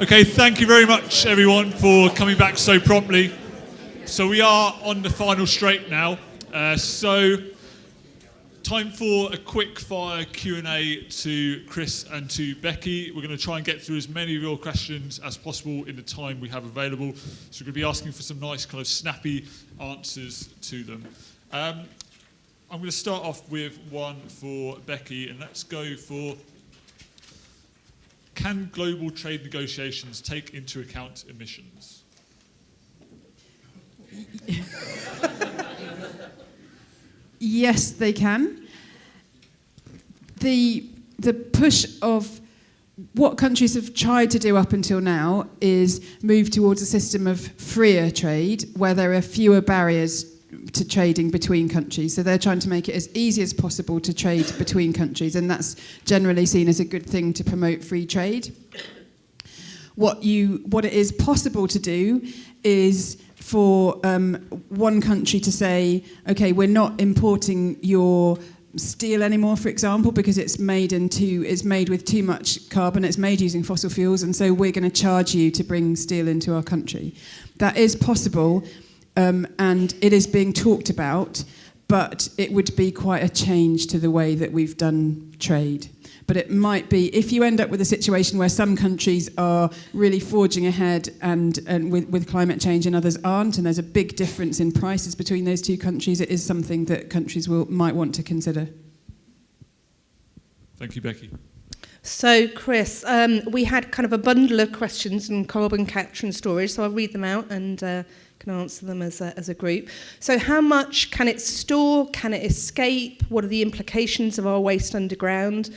Okay, thank you very much, everyone, for coming back so promptly. So we are on the final straight now. So time for a quick fire Q&A to Chris and to Becky. We're going to try and get through as many of your questions as possible in the time we have available. So we're going to be asking for some nice kind of snappy answers to them. I'm going to start off with one for Becky, and let's go for: can global trade negotiations take into account emissions? Yes, they can. The push of what countries have tried to do up until now is move towards a system of freer trade where there are fewer barriers to trading between countries. So they're trying to make it as easy as possible to trade between countries, and that's generally seen as a good thing to promote free trade. What it is possible to do is for one country to say, okay, we're not importing your steel anymore, for example, because it's made with too much carbon, it's made using fossil fuels, and so we're going to charge you to bring steel into our country. That is possible. And it is being talked about, but it would be quite a change to the way that we've done trade. But it might be, if you end up with a situation where some countries are really forging ahead and with climate change and others aren't, and there's a big difference in prices between those two countries, it is something that countries might want to consider. Thank you, Becky. So, Chris, we had kind of a bundle of questions on carbon capture and storage, so I'll read them out and can answer them as a group. So how much can it store? Can it escape? What are the implications of our waste underground?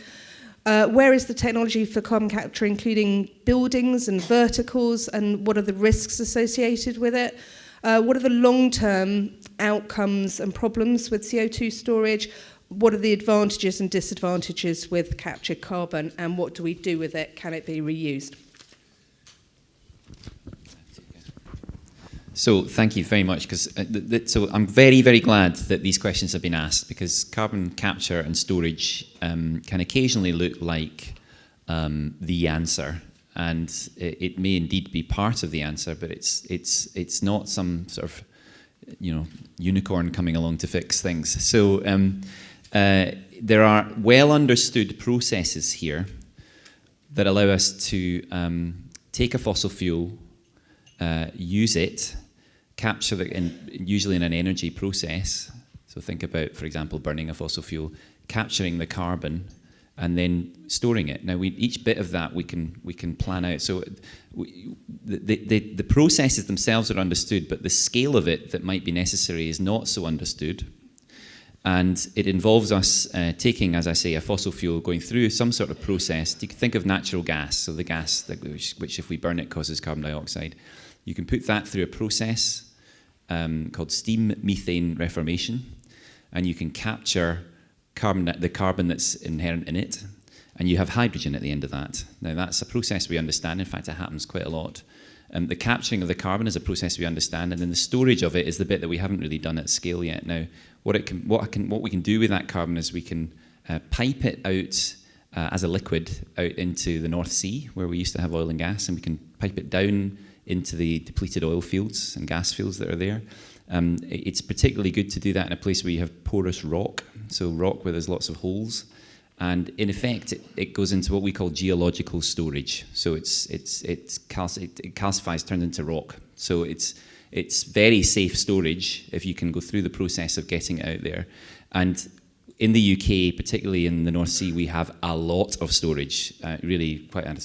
Where is the technology for carbon capture, including buildings and verticals, and what are the risks associated with it? What are the long-term outcomes and problems with CO2 storage? What are the advantages and disadvantages with captured carbon, and what do we do with it? Can it be reused? So thank you very much, because so I'm very, very glad that these questions have been asked, because carbon capture and storage can occasionally look like the answer, and it may indeed be part of the answer, but it's not some sort of unicorn coming along to fix things. So there are well understood processes here that allow us to take a fossil fuel, use it, capture it usually in an energy process. So think about, for example, burning a fossil fuel, capturing the carbon, and then storing it. Now, each bit of that we can plan out. So the processes themselves are understood, but the scale of it that might be necessary is not so understood. And it involves us taking, as I say, a fossil fuel, going through some sort of process. You can think of natural gas, so the gas which if we burn it causes carbon dioxide. You can put that through a process called steam methane reformation, and you can capture the carbon that's inherent in it, and you have hydrogen at the end of that. Now, that's a process we understand. In fact, it happens quite a lot. The capturing of the carbon is a process we understand, and then the storage of it is the bit that we haven't really done at scale yet. Now, what we can do with that carbon is we can pipe it out as a liquid out into the North Sea, where we used to have oil and gas, and we can pipe it down into the depleted oil fields and gas fields that are there. It's particularly good to do that in a place where you have porous rock, so rock where there's lots of holes. And in effect, it goes into what we call geological storage. So it calcifies, turns into rock. So it's very safe storage if you can go through the process of getting it out there. And in the UK, particularly in the North Sea, we have a lot of storage, really quite a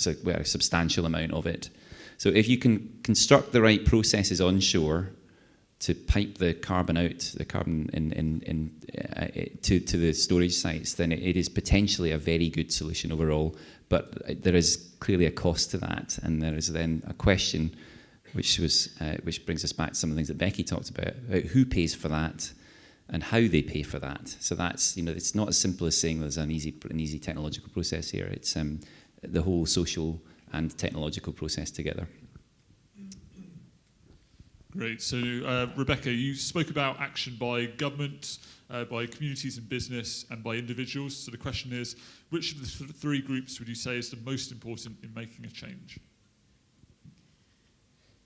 substantial amount of it. So if you can construct the right processes onshore to pipe the carbon out, the carbon to the storage sites, then it is potentially a very good solution overall. But there is clearly a cost to that, and there is then a question, which brings us back to some of the things that Becky talked about who pays for that and how they pay for that. So that's it's not as simple as saying there's an easy technological process here. It's the whole social and technological process together. Great. So, Rebecca, you spoke about action by government, by communities and business, and by individuals. So the question is, which of the three groups would you say is the most important in making a change?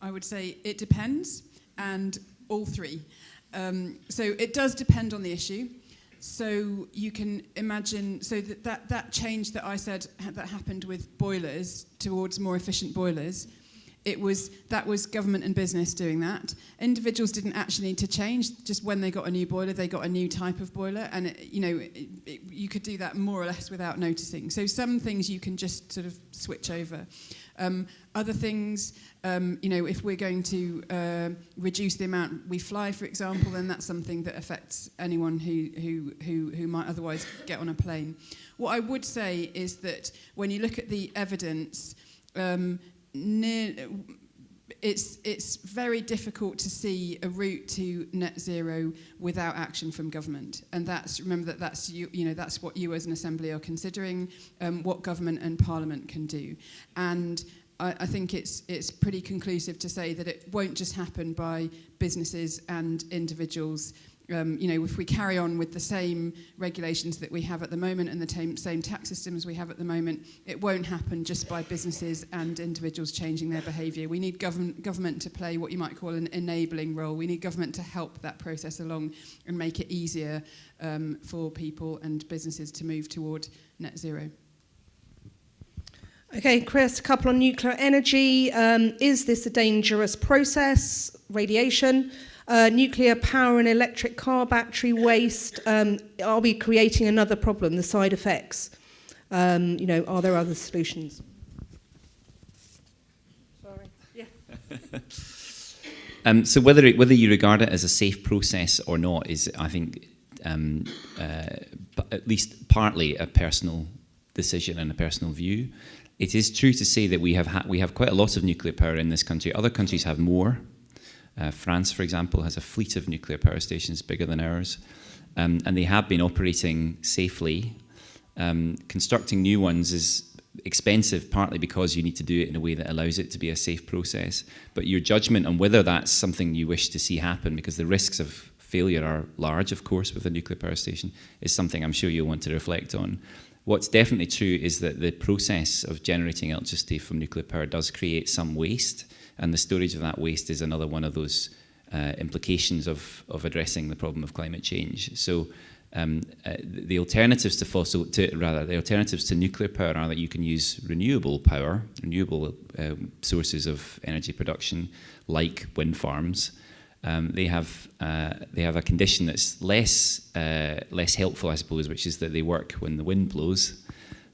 I would say it depends, and all three. So it does depend on the issue. So you can imagine, so that change that I said that happened with boilers towards more efficient boilers, that was government and business doing that. Individuals didn't actually need to change. Just when they got a new boiler, they got a new type of boiler, and you could do that more or less without noticing. So some things you can just sort of switch over. Other things, if we're going to reduce the amount we fly, for example, then that's something that affects anyone who might otherwise get on a plane. What I would say is that when you look at the evidence, it's very difficult to see a route to net zero without action from government, and that's what you as an assembly are considering, what government and parliament can do. And I think it's pretty conclusive to say that it won't just happen by businesses and individuals. If we carry on with the same regulations that we have at the moment and the same tax system as we have at the moment, it won't happen just by businesses and individuals changing their behaviour. We need government to play what you might call an enabling role. We need government to help that process along and make it easier for people and businesses to move toward net zero. Okay, Chris, a couple on nuclear energy. Is this a dangerous process? Radiation. Nuclear power and electric car battery waste. Are we creating another problem, the side effects? Are there other solutions? Sorry. Yeah. So whether you regard it as a safe process or not is, I think, at least partly a personal decision and a personal view. It is true to say that we have quite a lot of nuclear power in this country. Other countries have more. France, for example, has a fleet of nuclear power stations bigger than ours, and they have been operating safely. Constructing new ones is expensive, partly because you need to do it in a way that allows it to be a safe process. But your judgment on whether that's something you wish to see happen, because the risks of failure are large, of course, with a nuclear power station, is something I'm sure you'll want to reflect on. What's definitely true is that the process of generating electricity from nuclear power does create some waste, and the storage of that waste is another one of those implications of addressing the problem of climate change. So the alternatives to nuclear power are that you can use renewable power, renewable sources of energy production, like wind farms. They have a condition that's less helpful, I suppose, which is that they work when the wind blows,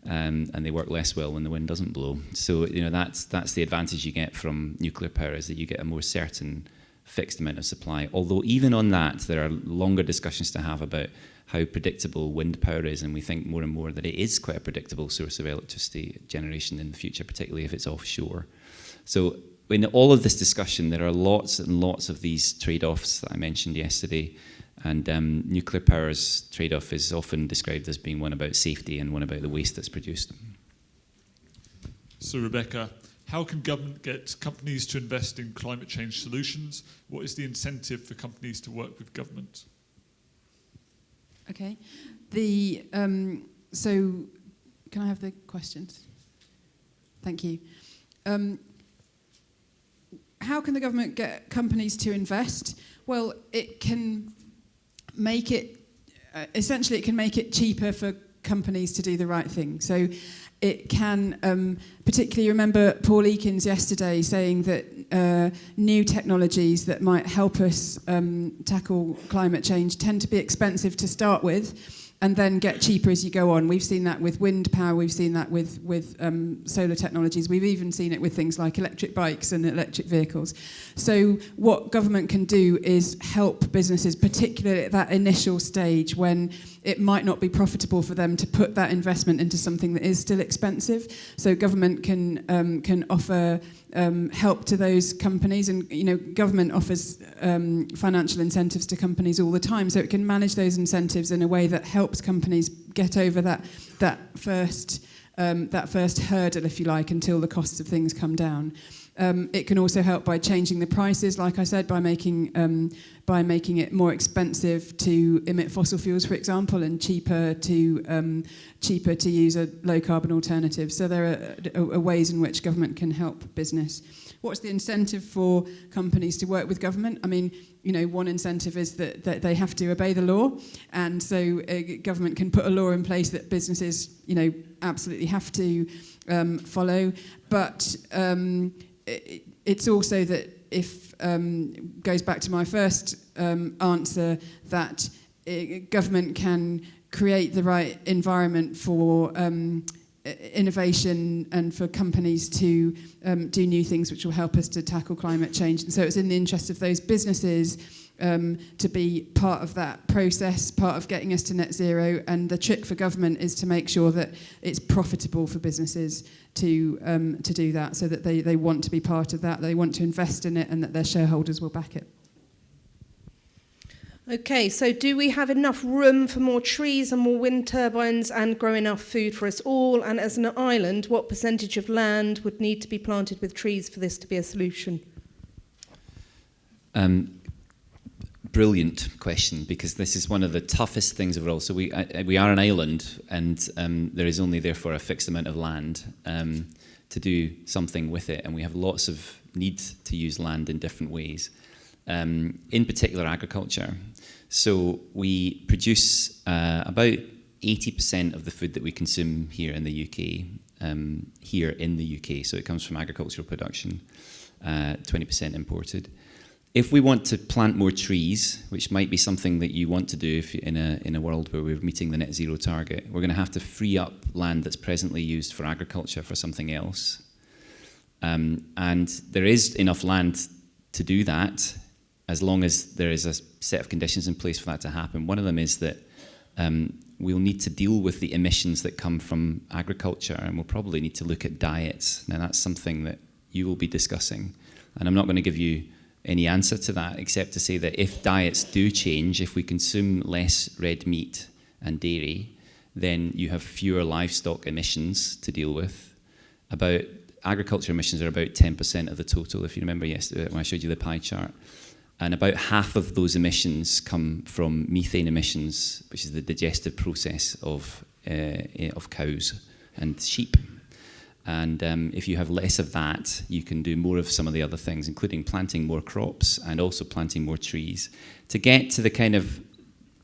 and they work less well when the wind doesn't blow. So that's the advantage you get from nuclear power, is that you get a more certain fixed amount of supply. Although even on that, there are longer discussions to have about how predictable wind power is, and we think more and more that it is quite a predictable source of electricity generation in the future, particularly if it's offshore. So in all of this discussion, there are lots and lots of these trade-offs that I mentioned yesterday, and nuclear power's trade-off is often described as being one about safety and one about the waste that's produced. So Rebecca, how can government get companies to invest in climate change solutions? What is the incentive for companies to work with government? Okay. So can I have the questions? Thank you. How can the government get companies to invest? Well, it can make it, essentially it can make it cheaper for companies to do the right thing. So it can, particularly remember Paul Eakins yesterday saying that new technologies that might help us tackle climate change tend to be expensive to start with and then get cheaper as you go on. We've seen that with wind power, we've seen that with solar technologies, we've even seen it with things like electric bikes and electric vehicles. So what government can do is help businesses, particularly at that initial stage when it might not be profitable for them to put that investment into something that is still expensive. So government can offer help to those companies, and government offers financial incentives to companies all the time, so it can manage those incentives in a way that helps companies get over that first hurdle, if you like, until the costs of things come down. It can also help by changing the prices, like I said, by making by making it more expensive to emit fossil fuels, for example, and cheaper to use a low carbon alternative. So there are ways in which government can help business. What's the incentive for companies to work with government? I mean, one incentive is that they have to obey the law, and so government can put a law in place that businesses, absolutely have to follow. But it's also that if goes back to my first answer, that government can create the right environment for innovation and for companies to do new things which will help us to tackle climate change. And so it's in the interest of those businesses to be part of that process, part of getting us to net zero. And the trick for government is to make sure that it's profitable for businesses to do that, so that they want to be part of that, they want to invest in it, and that their shareholders will back it. Okay, so do we have enough room for more trees and more wind turbines and grow enough food for us all? And as an island, what percentage of land would need to be planted with trees for this to be a solution? Brilliant question, because this is one of the toughest things of all. So we are an island, and there is only therefore a fixed amount of land to do something with it, and we have lots of need to use land in different ways. In particular, agriculture. So we produce about 80% of the food that we consume here in the UK. So it comes from agricultural production, 20% imported. If we want to plant more trees, which might be something that you want to do if in a world where we're meeting the net zero target, we're going to have to free up land that's presently used for agriculture for something else. And there is enough land to do that, as long as there is a set of conditions in place for that to happen. One of them is that we'll need to deal with the emissions that come from agriculture, and we'll probably need to look at diets. Now, that's something that you will be discussing, and I'm not going to give you any answer to that, except to say that if diets do change, if we consume less red meat and dairy, then you have fewer livestock emissions to deal with. Agriculture emissions are about 10% of the total, if you remember yesterday when I showed you the pie chart. And about half of those emissions come from methane emissions, which is the digestive process of cows and sheep. And if you have less of that, you can do more of some of the other things, including planting more crops and also planting more trees. To get to the kind of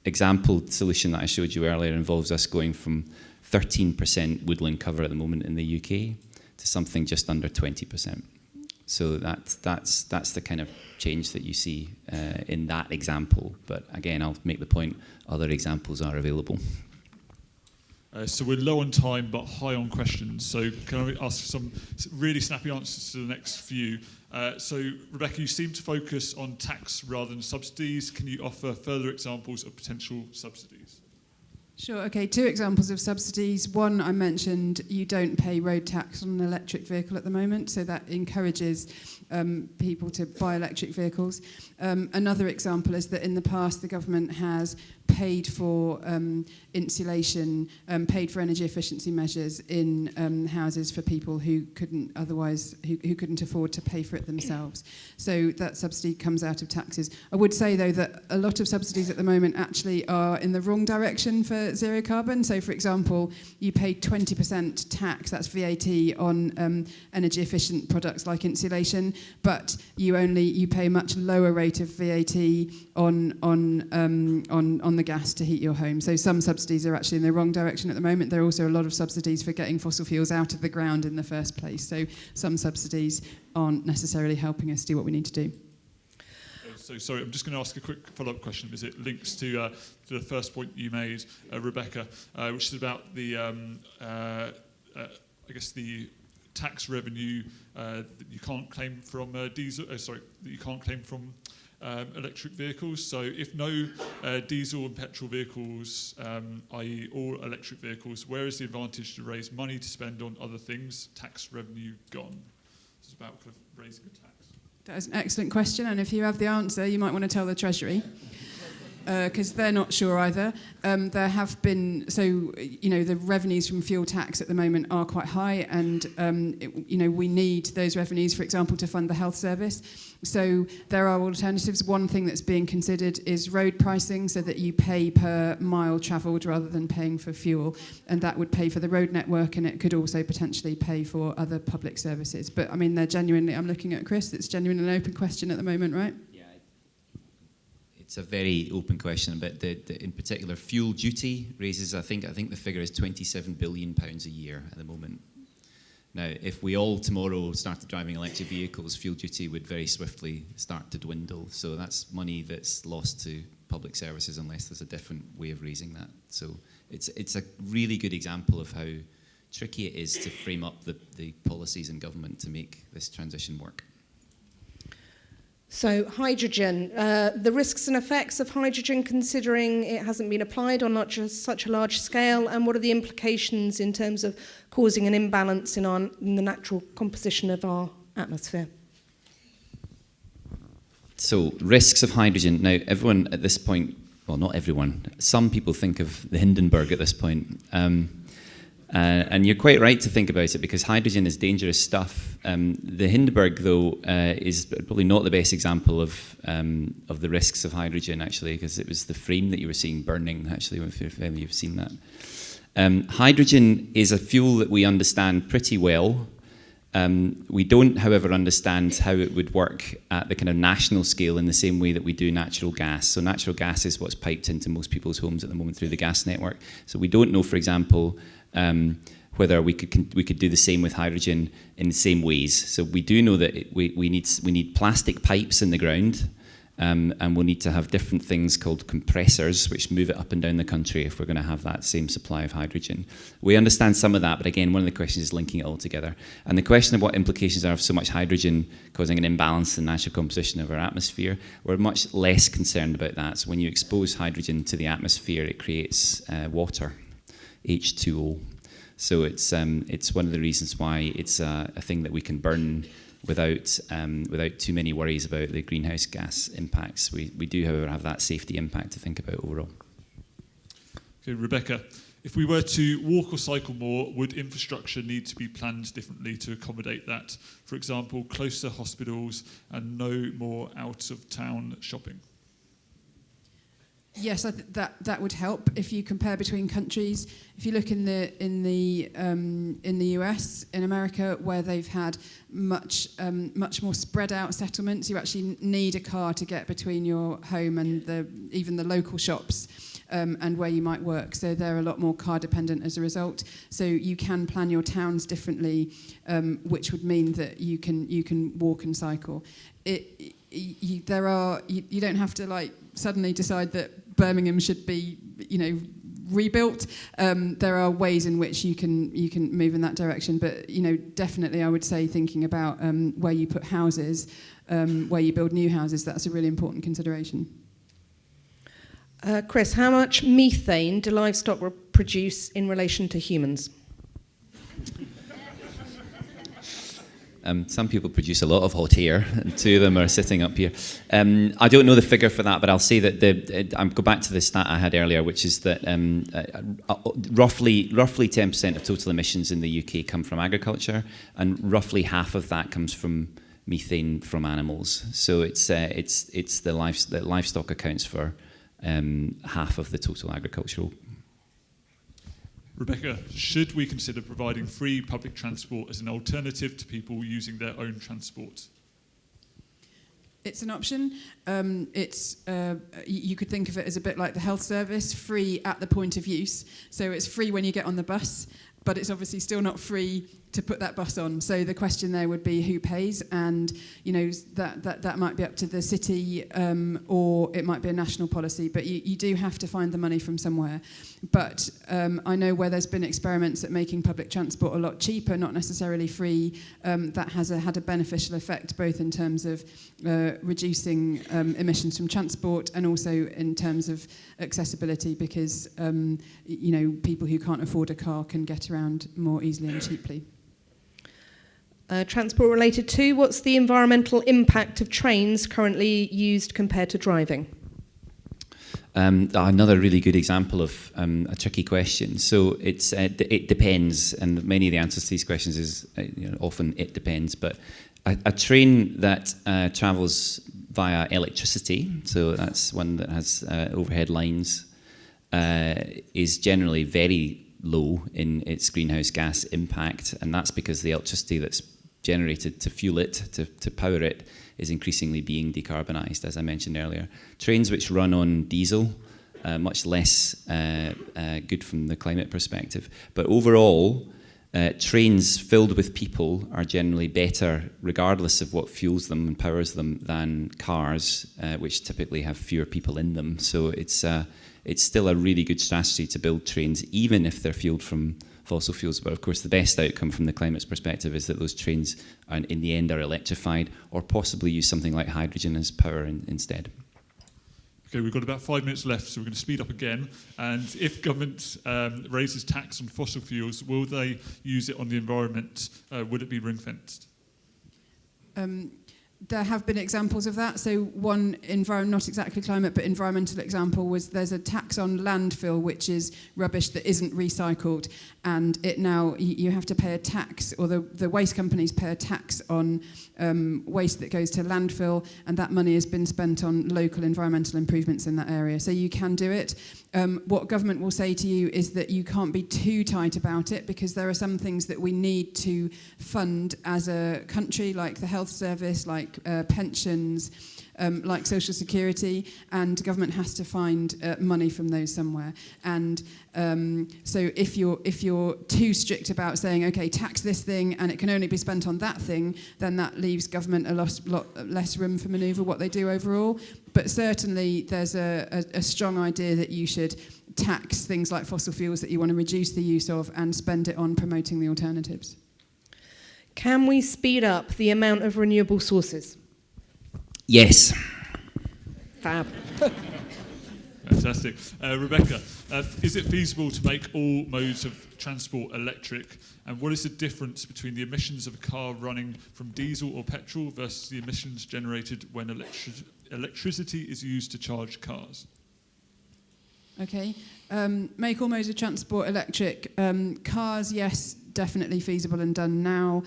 example solution that I showed you earlier, involves us going from 13% woodland cover at the moment in the UK to something just under 20%. So that's the kind of change that you see in that example. But again, I'll make the point, other examples are available. So we're low on time, but high on questions. So can I ask some really snappy answers to the next few? So Rebecca, you seem to focus on tax rather than subsidies. Can you offer further examples of potential subsidies? Sure, okay, 2 examples of subsidies. One, I mentioned you don't pay road tax on an electric vehicle at the moment, so that encourages people to buy electric vehicles. Another example is that in the past the government has paid for insulation, paid for energy efficiency measures in houses for people who couldn't afford to pay for it themselves. So that subsidy comes out of taxes. I would say, though, that a lot of subsidies at the moment actually are in the wrong direction for zero carbon. So, for example, you pay 20% tax, that's VAT, on energy efficient products like insulation, but you pay a much lower rate of VAT on the gas to heat your home. So some subsidies are actually in the wrong direction at the moment. There are also a lot of subsidies for getting fossil fuels out of the ground in the first place. So some subsidies aren't necessarily helping us do what we need to do. So sorry, I'm just going to ask a quick follow-up question, because it links to the first point you made, Rebecca, which is about the, I guess, the tax revenue that you can't claim from diesel. That you can't claim from electric vehicles. So if no diesel and petrol vehicles, i.e. all electric vehicles, where is the advantage to raise money to spend on other things? Tax revenue gone. It's about kind of raising a tax. That is an excellent question, and if you have the answer, you might want to tell the Treasury. because they're not sure either. There have been, the revenues from fuel tax at the moment are quite high, and we need those revenues, for example, to fund the health service. So there are alternatives. One thing that's being considered is road pricing, so that you pay per mile travelled rather than paying for fuel, and that would pay for the road network, and it could also potentially pay for other public services. But I mean, I'm looking at Chris, it's genuinely an open question at the moment, right? It's a very open question, but in particular, fuel duty raises, I think the figure is £27 billion a year at the moment. Now, if we all tomorrow started driving electric vehicles, fuel duty would very swiftly start to dwindle. So that's money that's lost to public services unless there's a different way of raising that. So it's a really good example of how tricky it is to frame up the policies in government to make this transition work. So hydrogen, the risks and effects of hydrogen, considering it hasn't been applied on not just such a large scale, and what are the implications in terms of causing an imbalance in the natural composition of our atmosphere? So risks of hydrogen. Now, everyone at this point, well, not everyone, some people think of the Hindenburg at this point. And you're quite right to think about it, because hydrogen is dangerous stuff. The Hindenburg, though, is probably not the best example of the risks of hydrogen, actually, because it was the frame that you were seeing burning, actually, if any of you have seen that. Hydrogen is a fuel that we understand pretty well. We don't, however, understand how it would work at the kind of national scale in the same way that we do natural gas. So natural gas is what's piped into most people's homes at the moment through the gas network. So we don't know, for example, whether we could do the same with hydrogen in the same ways. So we do know that we need plastic pipes in the ground, and we'll need to have different things called compressors, which move it up and down the country if we're going to have that same supply of hydrogen. We understand some of that, but again, one of the questions is linking it all together. And the question of what implications are of so much hydrogen causing an imbalance in the natural composition of our atmosphere, we're much less concerned about that. So when you expose hydrogen to the atmosphere, it creates water, H2O. So it's one of the reasons why it's a thing that we can burn without too many worries about the greenhouse gas impacts. We do, however, have that safety impact to think about overall. Okay, Rebecca, if we were to walk or cycle more, would infrastructure need to be planned differently to accommodate that? For example, closer hospitals and no more out-of-town shopping. Yes, that would help if you compare between countries. If you look in the US, in America, where they've had much more spread out settlements, you actually need a car to get between your home and even the local shops and where you might work. So they're a lot more car dependent as a result. So you can plan your towns differently, which would mean that you can walk and cycle. You don't have to suddenly decide that Birmingham should be, rebuilt. There are ways in which you can move in that direction, but definitely I would say thinking about where you put houses, where you build new houses. That's a really important consideration. Chris, how much methane do livestock produce in relation to humans? Some people produce a lot of hot air, and two of them are sitting up here. I don't know the figure for that, but I'll say that I'll go back to the stat I had earlier, which is that roughly 10% of total emissions in the UK come from agriculture, and roughly half of that comes from methane from animals. So it's the livestock accounts for half of the total agricultural. Rebecca, should we consider providing free public transport as an alternative to people using their own transport? It's an option. You could think of it as a bit like the health service, free at the point of use. So it's free when you get on the bus, but it's obviously still not free to put that bus on. So the question there would be who pays, and that might be up to the city or it might be a national policy, but you do have to find the money from somewhere. But I know where there's been experiments at making public transport a lot cheaper, not necessarily free, that has had a beneficial effect both in terms of reducing emissions from transport and also in terms of accessibility, because people who can't afford a car can get around more easily and cheaply. Transport related to, what's the environmental impact of trains currently used compared to driving? Another really good example of a tricky question. So it depends, and many of the answers to these questions is often it depends. But a train that travels via electricity, so that's one that has overhead lines, is generally very low in its greenhouse gas impact, and that's because the electricity that's generated to fuel it, to power it, is increasingly being decarbonised, as I mentioned earlier. Trains which run on diesel, much less good from the climate perspective. But overall, trains filled with people are generally better, regardless of what fuels them and powers them, than cars, which typically have fewer people in them. So it's still a really good strategy to build trains, even if they're fueled from fossil fuels. But of course, the best outcome from the climate's perspective is that those trains, in the end, are electrified, or possibly use something like hydrogen as power instead. Okay, we've got about 5 minutes left, so we're going to speed up again. And if government raises tax on fossil fuels, will they use it on the environment? Would it be ring-fenced? There have been examples of that. So one not exactly climate, but environmental example was there's a tax on landfill, which is rubbish that isn't recycled, and it now you have to pay a tax, or the waste companies pay a tax on waste that goes to landfill, and that money has been spent on local environmental improvements in that area. So you can do it. What government will say to you is that you can't be too tight about it, because there are some things that we need to fund as a country, like the health service, like pensions, like social security, and government has to find money from those somewhere. And so if you're too strict about saying, okay, tax this thing and it can only be spent on that thing, then that leaves government a lot less room for manoeuvre what they do overall. But certainly there's a strong idea that you should tax things like fossil fuels that you want to reduce the use of and spend it on promoting the alternatives. Can we speed up the amount of renewable sources? Yes. Fab. Fantastic. Rebecca, is it feasible to make all modes of transport electric? And what is the difference between the emissions of a car running from diesel or petrol versus the emissions generated when electricity is used to charge cars? Okay. Make all modes of transport electric. Cars, yes, definitely feasible and done now.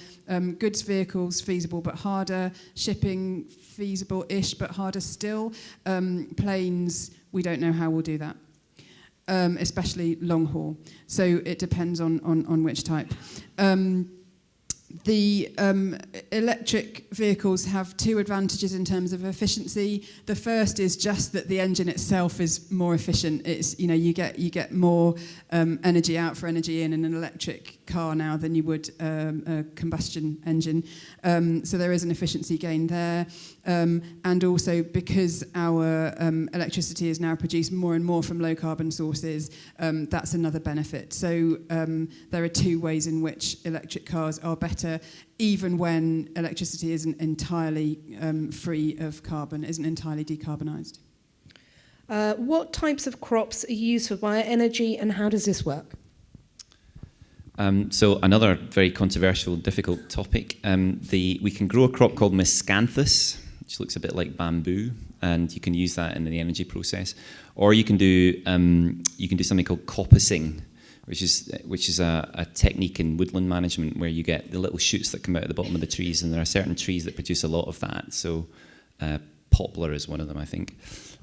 Goods vehicles, feasible but harder. Shipping, feasible-ish but harder still. Planes, we don't know how we'll do that, especially long haul. So it depends on which type. The electric vehicles have two advantages in terms of efficiency. The first is just that the engine itself is more efficient. It's you get more energy out for energy in an electric car now than you would a combustion engine. So there is an efficiency gain there. And also because our electricity is now produced more and more from low carbon sources, that's another benefit. So there are two ways in which electric cars are better, even when electricity isn't entirely free of carbon, isn't entirely decarbonised. What types of crops are used for bioenergy, and how does this work? So another very controversial, difficult topic. We can grow a crop called miscanthus, which looks a bit like bamboo, and you can use that in the energy process. Or you can do something called coppicing, which is a technique in woodland management where you get the little shoots that come out of the bottom of the trees, and there are certain trees that produce a lot of that. So poplar is one of them, I think.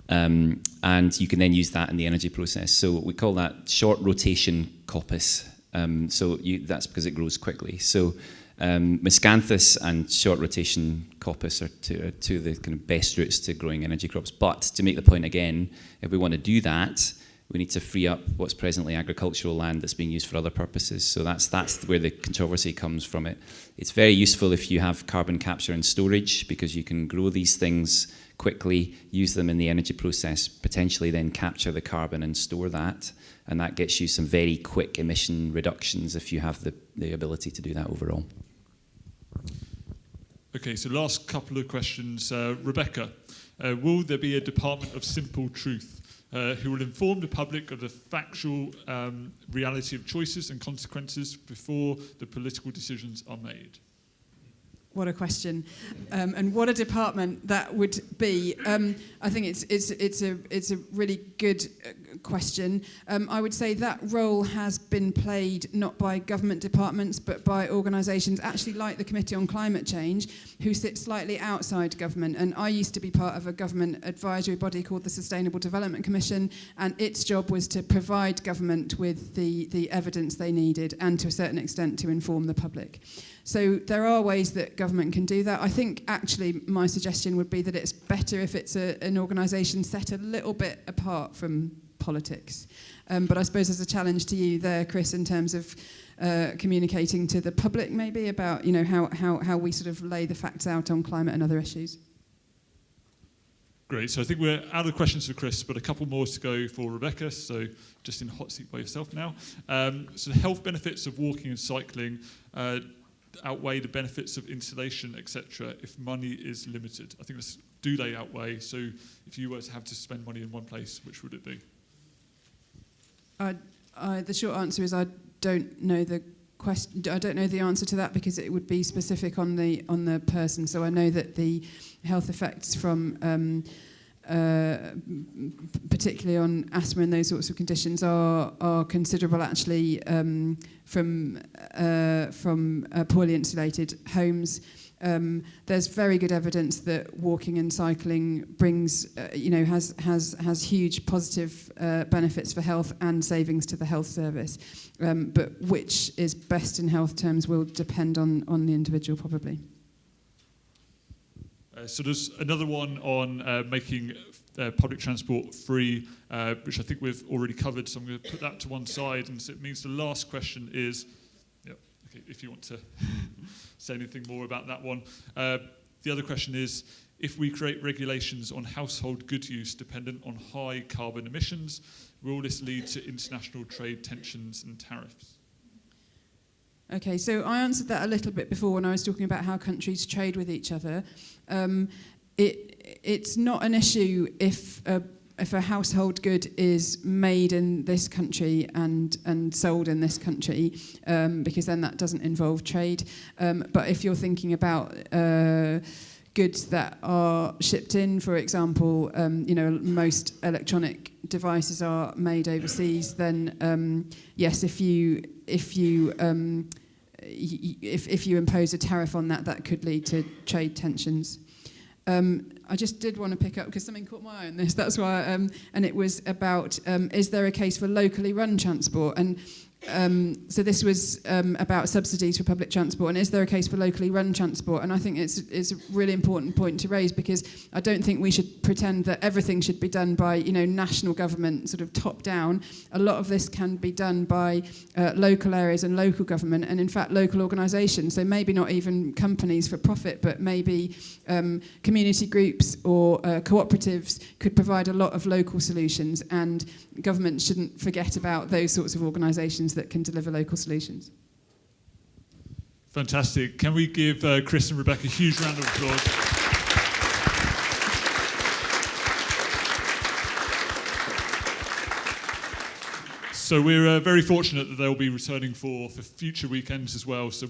And you can then use that in the energy process. So we call that short rotation coppice. That's because it grows quickly. So miscanthus and short rotation coppice are two of the kind of best routes to growing energy crops. But to make the point again, if we want to do that, we need to free up what's presently agricultural land that's being used for other purposes. So that's where the controversy comes from it. It's very useful if you have carbon capture and storage, because you can grow these things quickly, use them in the energy process, potentially then capture the carbon and store that. And that gets you some very quick emission reductions if you have the ability to do that overall. Okay, so last couple of questions. Rebecca, will there be a Department of Simple Truth who will inform the public of the factual reality of choices and consequences before the political decisions are made? What a question, and what a department that would be. I think it's a really good question. I would say that role has been played not by government departments but by organisations actually like the Committee on Climate Change, who sit slightly outside government. And I used to be part of a government advisory body called the Sustainable Development Commission, and its job was to provide government with the evidence they needed and to a certain extent to inform the public. So there are ways that government can do that. I think actually my suggestion would be that it's better if it's an organisation set a little bit apart from politics. But I suppose there's a challenge to you there, Chris, in terms of communicating to the public maybe about how we sort of lay the facts out on climate and other issues. Great, so I think we're out of questions for Chris, but a couple more to go for Rebecca, so just in the hot seat by yourself now. So the health benefits of walking and cycling outweigh the benefits of insulation, etc., if money is limited. I think that's, do they outweigh? So if you were to have to spend money in one place, which would it be? The short answer is I don't know the question. I don't know the answer to that because it would be specific on the person. So I know that the health effects from particularly on asthma and those sorts of conditions are considerable actually from poorly insulated homes. There's very good evidence that walking and cycling brings has huge positive benefits for health and savings to the health service, but which is best in health terms will depend on the individual probably. So there's another one on making public transport free, which I think we've already covered, so I'm going to put that to one side, and so it means the last question is, if you want to say anything more about that one. The other question is, if we create regulations on household good use dependent on high carbon emissions, will this lead to international trade tensions and tariffs? Okay, so I answered that a little bit before when I was talking about how countries trade with each other. It's not an issue if a household good is made in this country and sold in this country, because then that doesn't involve trade. But if you're thinking about goods that are shipped in, for example, most electronic devices are made overseas, then yes, if you impose a tariff on that, that could lead to trade tensions. I just did want to pick up, because something caught my eye on this, that's why, and it was about, is there a case for locally run transport? And so this was about subsidies for public transport, and is there a case for locally run transport? And I think it's a really important point to raise, because I don't think we should pretend that everything should be done by national government, sort of top down. A lot of this can be done by local areas and local government, and in fact local organisations. So maybe not even companies for profit, but maybe community groups or cooperatives could provide a lot of local solutions, and government shouldn't forget about those sorts of organisations that can deliver local solutions. Fantastic. Can we give Chris and Rebecca a huge round of applause? So we're very fortunate that they'll be returning for future weekends as well. So